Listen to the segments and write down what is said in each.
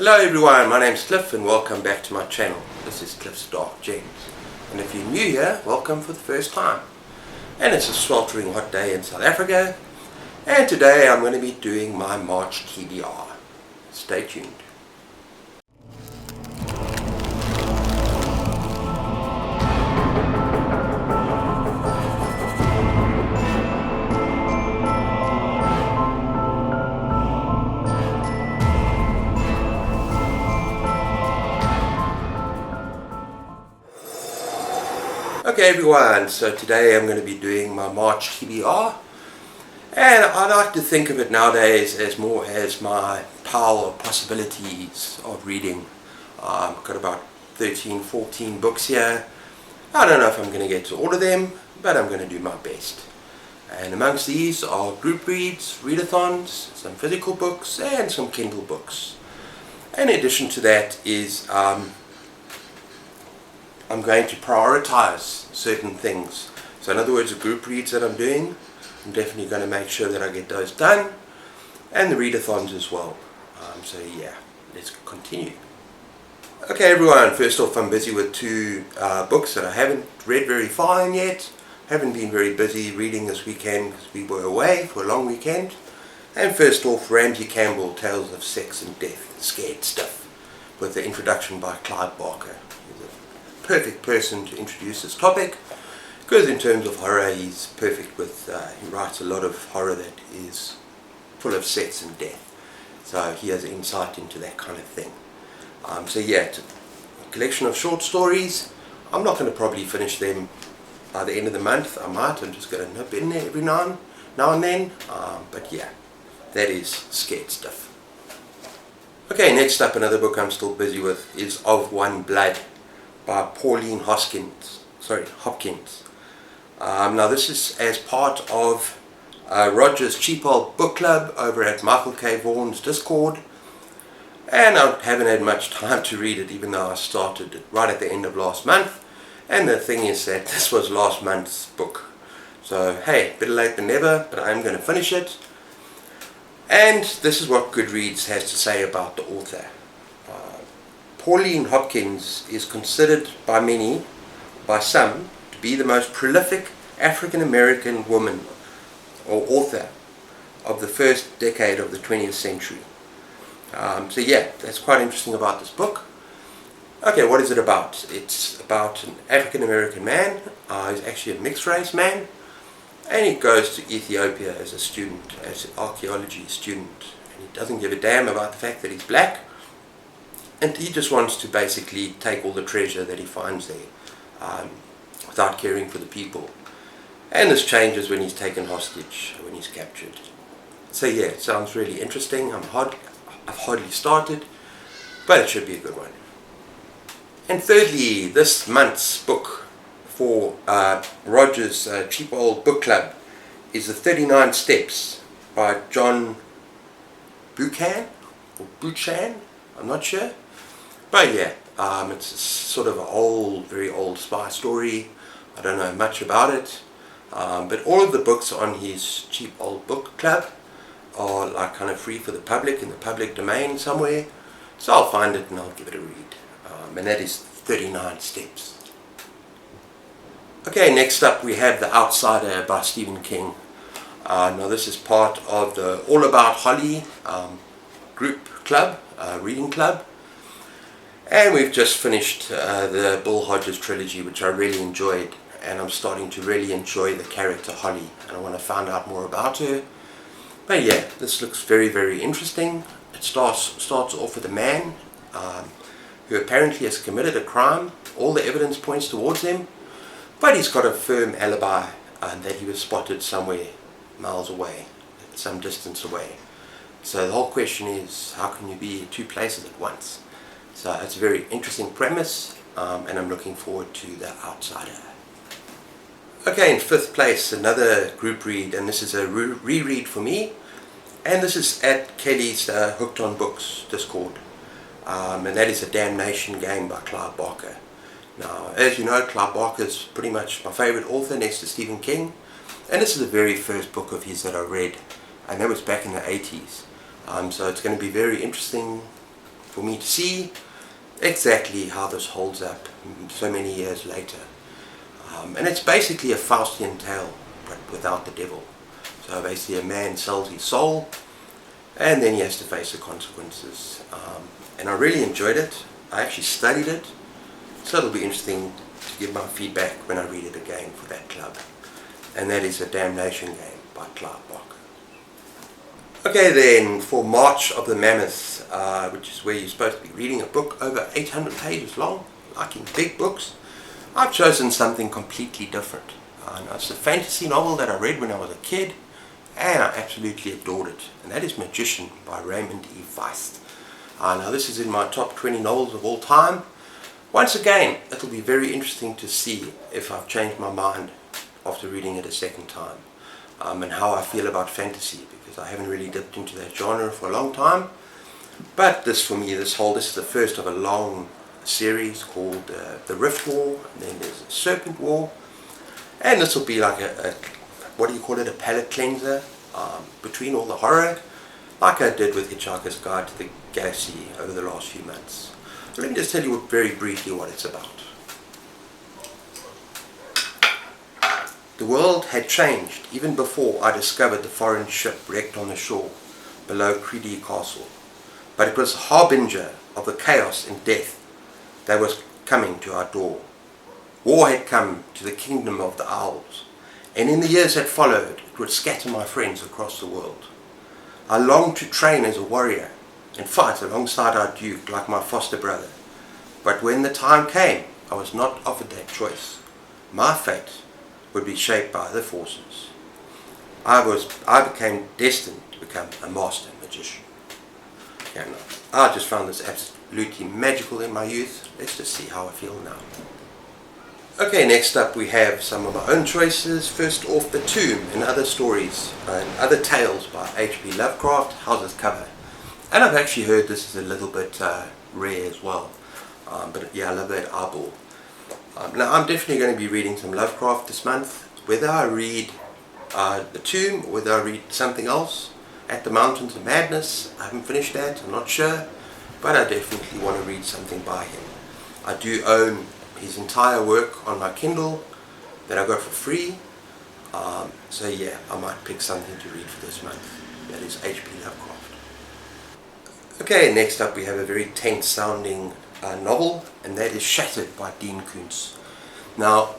Hello everyone, my name's Cliff and welcome back to my channel. This is Cliff's Dark Gems. And if you're new here, welcome for the first time. And it's a sweltering hot day in South Africa. And today I'm going to be doing my March TBR. Stay tuned. Okay everyone, so today I'm going to be doing my March TBR, and I like to think of it nowadays as more as my pile of possibilities of reading. I've got about 13-14 books here. I don't know if I'm going to get to all of them, but I'm going to do my best. And amongst these are group reads, readathons, some physical books and some Kindle books. In addition to that is I'm going to prioritize certain things. So in other words, the group reads that I'm doing, I'm definitely going to make sure that I get those done, and the readathons as well. So yeah, let's continue. Okay everyone, first off, I'm busy with two books that I haven't read very far in yet. Haven't been very busy reading this weekend because we were away for a long weekend. And first off, Ramsey Campbell, Tales of Sex and Death, Scared Stuff, with the introduction by Clive Barker. Perfect person to introduce this topic, because in terms of horror he's perfect with, he writes a lot of horror that is full of sex and death, so he has insight into that kind of thing. So yeah, it's a collection of short stories. I'm not going to probably finish them by the end of the month. I'm just going to nip in there every now and then, but yeah, that is Scared Stuff. Okay, next up, another book I'm still busy with is Of One Blood by Pauline Hopkins. Now this is as part of Roger's Cheap Old Book Club over at Michael K. Vaughan's Discord, and I haven't had much time to read it, even though I started it right at the end of last month. And the thing is that this was last month's book, so hey, better late than never, but I'm going to finish it. And this is what Goodreads has to say about the author. Pauline Hopkins is considered by some, to be the most prolific African-American woman or author of the first decade of the 20th century. So yeah, that's quite interesting about this book. Okay, what is it about? It's about an African-American man. He's actually a mixed race man, and he goes to Ethiopia as a student, as an archaeology student, and he doesn't give a damn about the fact that he's black. And he just wants to basically take all the treasure that he finds there, without caring for the people. And this changes when he's taken hostage, when he's captured. So yeah, it sounds really interesting. I've hardly started, but it should be a good one. And thirdly, this month's book for Roger's Cheap Old Book Club is The 39 Steps by John Buchan, or Buchan, I'm not sure. But yeah, it's sort of an very old spy story. I don't know much about it, but all of the books on his Cheap Old Book Club are like kind of free for the public, in the public domain somewhere. So I'll find it and I'll give it a read. And that is 39 Steps. Okay, next up we have The Outsider by Stephen King. Now this is part of the All About Holly group club, reading club. And we've just finished the Bill Hodges trilogy, which I really enjoyed, and I'm starting to really enjoy the character Holly, and I want to find out more about her. But yeah, this looks very, very interesting. It starts off with a man who apparently has committed a crime. All the evidence points towards him, but he's got a firm alibi that he was spotted somewhere miles away, some distance away. So the whole question is, how can you be at two places at once? So it's a very interesting premise, and I'm looking forward to The Outsider. Okay, in fifth place, another group read, and this is a reread for me, and this is at Kelly's Hooked on Books Discord, and that is a Damnation Game by Clive Barker. Now, as you know, Clive Barker is pretty much my favorite author next to Stephen King, and this is the very first book of his that I read, and that was back in the 80s. So it's going to be very interesting for me to see exactly how this holds up so many years later. And it's basically a Faustian tale, but without the devil. So basically a man sells his soul, and then he has to face the consequences. And I really enjoyed it. I actually studied it, so it'll be interesting to give my feedback when I read it again for that club. And that is a Damnation Game by Clive Barker. Okay then, for March of the Mammoth, which is where you're supposed to be reading a book over 800 pages long, like in big books, I've chosen something completely different. It's a fantasy novel that I read when I was a kid, and I absolutely adored it. And that is Magician by Raymond E. Feist. Now this is in my top 20 novels of all time. Once again, it'll be very interesting to see if I've changed my mind after reading it a second time, and how I feel about fantasy, because I haven't really dipped into that genre for a long time. But this, for me, this is the first of a long series called the Rift War, and then there's a Serpent War, and this will be like a what do you call it, a palate cleanser between all the horror, like I did with Hitchhiker's Guide to the Galaxy over the last few months. Let me just tell you very briefly what it's about. The world had changed even before I discovered the foreign ship wrecked on the shore below Creedy Castle, but it was a harbinger of the chaos and death that was coming to our door. War had come to the kingdom of the owls, and in the years that followed it would scatter my friends across the world. I longed to train as a warrior and fight alongside our Duke like my foster brother, but when the time came I was not offered that choice. My fate would be shaped by other forces. I became destined to become a master magician. I just found this absolutely magical in my youth. Let's just see how I feel now. Okay, next up we have some of my own choices. First off, The Tomb and Other Stories and Other Tales by H.P. Lovecraft. How's this cover? And I've actually heard this is a little bit rare as well. But yeah, I love that eyeball. Now I'm definitely going to be reading some Lovecraft this month. Whether I read The Tomb or whether I read something else, At the Mountains of Madness, I haven't finished that, I'm not sure. But I definitely want to read something by him. I do own his entire work on my Kindle that I got for free. So yeah, I might pick something to read for this month. That is H.P. Lovecraft. Okay, next up we have a very tense sounding novel, and that is Shattered by Dean Koontz. Now,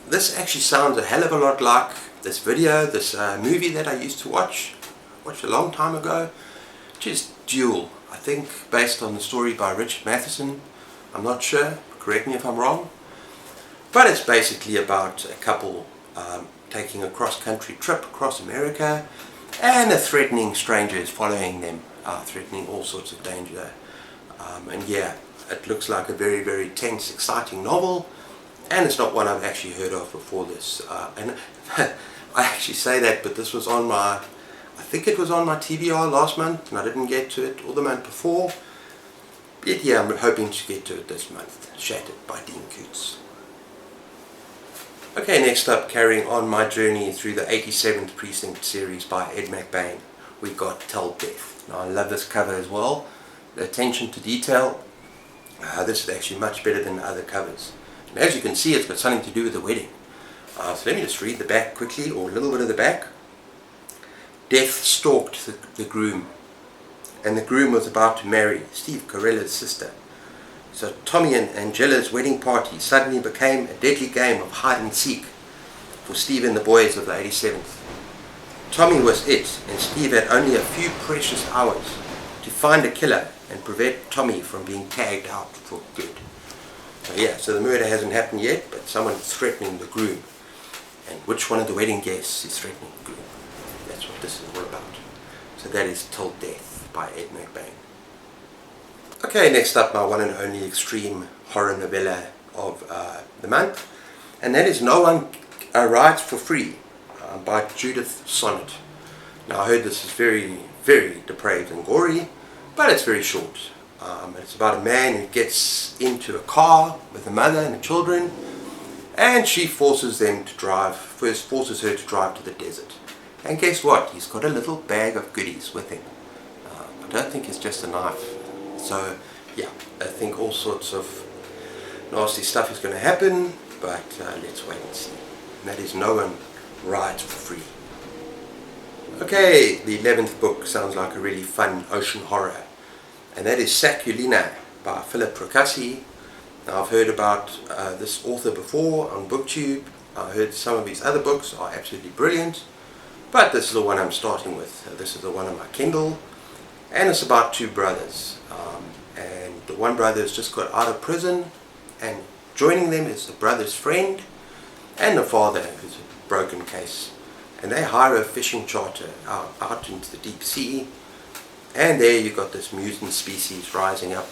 this actually sounds a hell of a lot like this movie that I used to watch a long time ago, which is Duel, I think based on the story by Richard Matheson. I'm not sure, correct me if I'm wrong, but it's basically about a couple taking a cross-country trip across America, and a threatening stranger is following them, threatening all sorts of danger. And yeah, it looks like a very, very tense, exciting novel, and it's not one I've actually heard of before this. And I actually say that, but this was on my, I think it was on my TBR last month, and I didn't get to it, or the month before. But yeah, I'm hoping to get to it this month. Shattered by Dean Koontz. Okay, next up, carrying on my journey through the 87th Precinct series by Ed McBain, we've got Till Death. Now I love this cover as well. The attention to detail. This is actually much better than the other covers. And as you can see, it's got something to do with the wedding. So let me just read the back quickly, or a little bit of the back. Death stalked the groom, and the groom was about to marry Steve Carella's sister. So Tommy and Angela's wedding party suddenly became a deadly game of hide and seek for Steve and the boys of the 87th. Tommy was it, and Steve had only a few precious hours to find a killer and prevent Tommy from being tagged out for good. So yeah, so the murder hasn't happened yet, but someone is threatening the groom. And which one of the wedding guests is threatening the groom? That's what this is all about. So that is Till Death by Ed McBain. Okay, next up, my one and only extreme horror novella of the month, and that is No One Rides for Free by Judith Sonnet. Now I heard this is very, very depraved and gory, but it's very short. It's about a man who gets into a car with a mother and the children, and she forces her to drive to the desert. And guess what? He's got a little bag of goodies with him. I don't think it's just a knife. So yeah, I think all sorts of nasty stuff is going to happen, but let's wait and see. And that is No One Rides for Free. Okay, the 11th book sounds like a really fun ocean horror, and that is Saulina by Philip Procassi. Now, I've heard about this author before on booktube. I heard some of his other books are absolutely brilliant, but this is the one I'm starting with. This is the one on my Kindle, and it's about two brothers, and the one brother has just got out of prison, and joining them is the brother's friend and the father, who's a broken case, and they hire a fishing charter out into the deep sea, and there you've got this mutant species rising up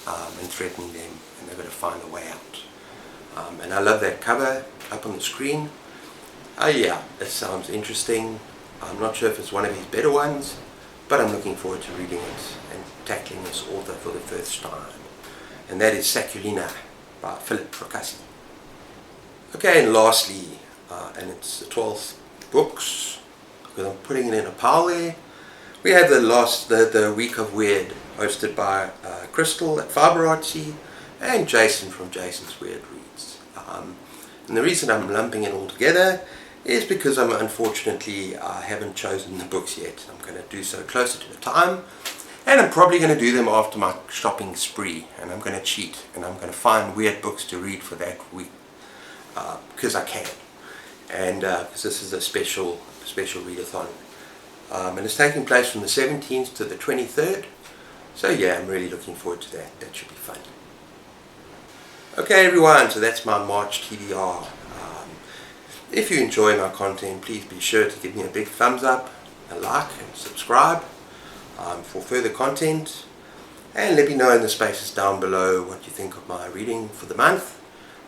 and threatening them, and they've got to find a way out. And I love that cover up on the screen. Yeah, it sounds interesting. I'm not sure if it's one of his better ones, but I'm looking forward to reading it and tackling this author for the first time. And that is Saulina by Philip Procassi. Okay, and lastly, and it's the 12th books, because I'm putting it in a pile there. We had the Week of Weird, hosted by Crystal at Fiber Artsy and Jason from Jason's Weird Reads. And the reason I'm lumping it all together is because unfortunately I haven't chosen the books yet. I'm going to do so closer to the time, and I'm probably going to do them after my shopping spree, and I'm going to cheat, and I'm going to find weird books to read for that week, because I can, and because this is a special readathon. And it's taking place from the 17th to the 23rd, so yeah, I'm really looking forward to that. That should be fun. Okay everyone, so that's my March TBR. If you enjoy my content, please be sure to give me a big thumbs up, a like and subscribe for further content, and let me know in the spaces down below what you think of my reading for the month.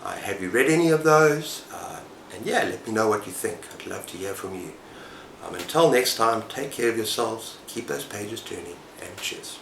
Have you read any of those? And yeah, let me know what you think. I'd love to hear from you. Until next time, take care of yourselves, keep those pages turning, and cheers.